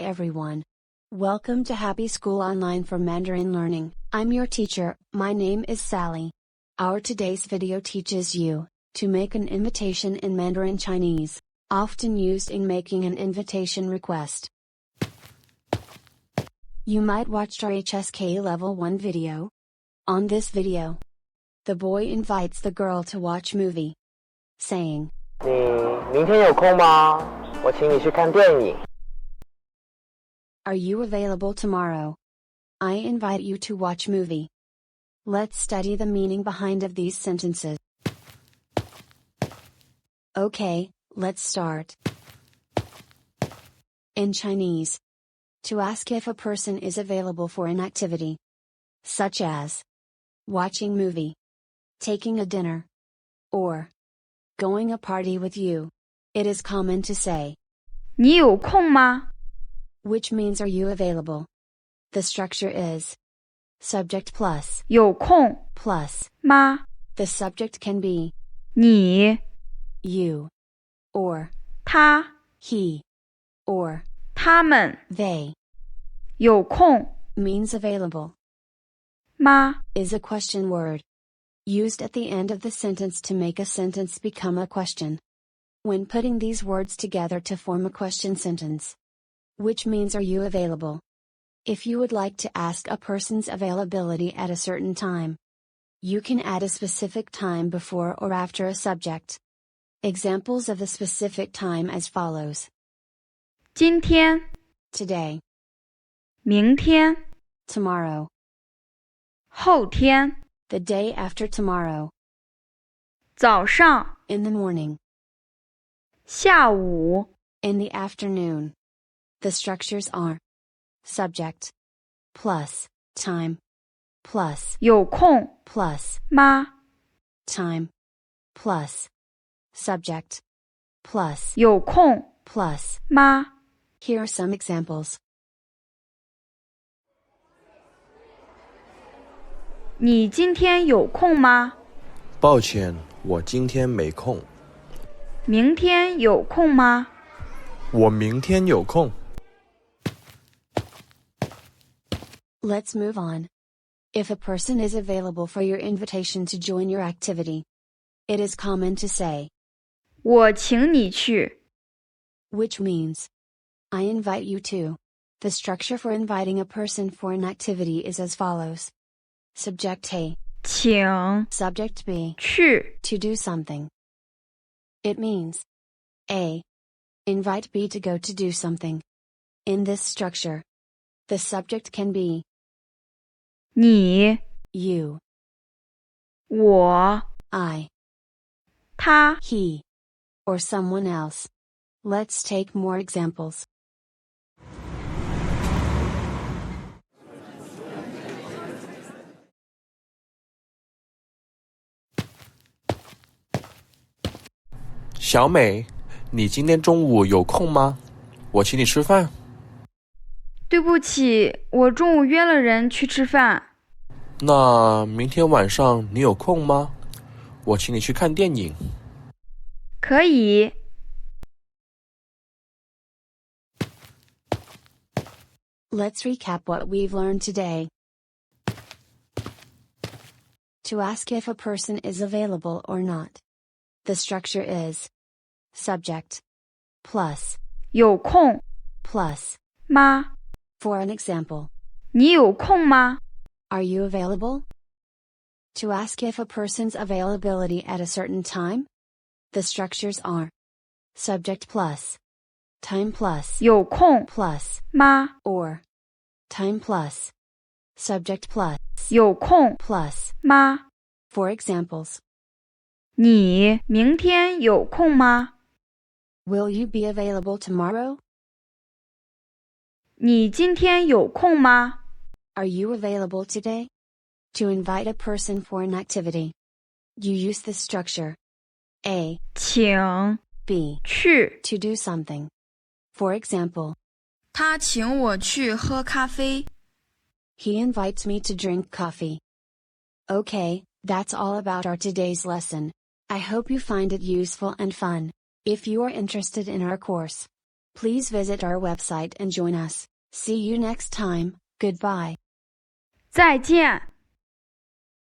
everyone. Welcome to Happy School Online for Mandarin Learning. I'm your teacher, my name is Sally. Our today's video teaches you to make an invitation in Mandarin Chinese, often used in making an invitation request. You might watch our HSK Level 1 video. On this video, the boy invites the girl to watch movie, saying, 你明天有空吗？我请你去看电影。 Are you available tomorrow? I invite you to watch movie. Let's study the meaning behind of these sentences. Okay, let's start. In Chinese, to ask if a person is available for an activity, such as watching movie, taking a dinner, or going a party with you, it is common to say, 你有空吗？ which means are you available? The structure is subject plus 有空 plus. 吗？ The subject can be 你 you, or 他 he, or 他们 they. 有空 Means available. 吗？ Is a question word, used at the end of the sentence to make a sentence become a question. When putting these words together to form a question sentence, which means are you available? If you would like to ask a person's availability at a certain time, you can add a specific time before or after a subject. Examples of the specific time as follows. 今天 Today, 明天 tomorrow, 后天 the day after tomorrow, 早上 in the morning, 下午 in the afternoon. The structures are subject plus time plus 有空 plus 吗？ time plus subject plus 有空 plus. 吗？ Here are some examples. 你今天有空吗？抱歉，我今天没空。明天有空吗？我明天有空。 Let's move on. If a person is available for your invitation to join your activity, it is common to say, 我请你去。 which means, I invite you to. The structure for inviting a person for an activity is as follows. Subject A, 请 subject B, 去 to do something. It means A. Invite B to go to do something. In this structure, the subject can be 你 you, 我 I, 他 he, or someone else. Let's take more examples. "小美，你今天中午有空吗？我请你吃饭。对不起，我中午约了人去吃饭。那明天晚上你有空吗？我请你去看电影。可以。 Let's recap what we've learned today. To ask if a person is available or not. The structure is subject plus 有空 plus. 吗？ For an example, 你有空吗？ are you available? To ask if a person's availability at a certain time. The structures are subject plus time plus 有空 plus 吗？ or time plus subject plus 有空 plus. 吗？ For examples, 你明天有空吗？ will you be available tomorrow? 你今天有空吗？ Are you available today? To invite a person for an activity, you use this structure. A, 请 B, 去。 to do something. For example, 他请我去喝咖啡。 he invites me to drink coffee. Okay, that's all about our today's lesson. I hope you find it useful and fun. If you are interested in our course, Please visit our website and join us. See you next time. Goodbye. 再见。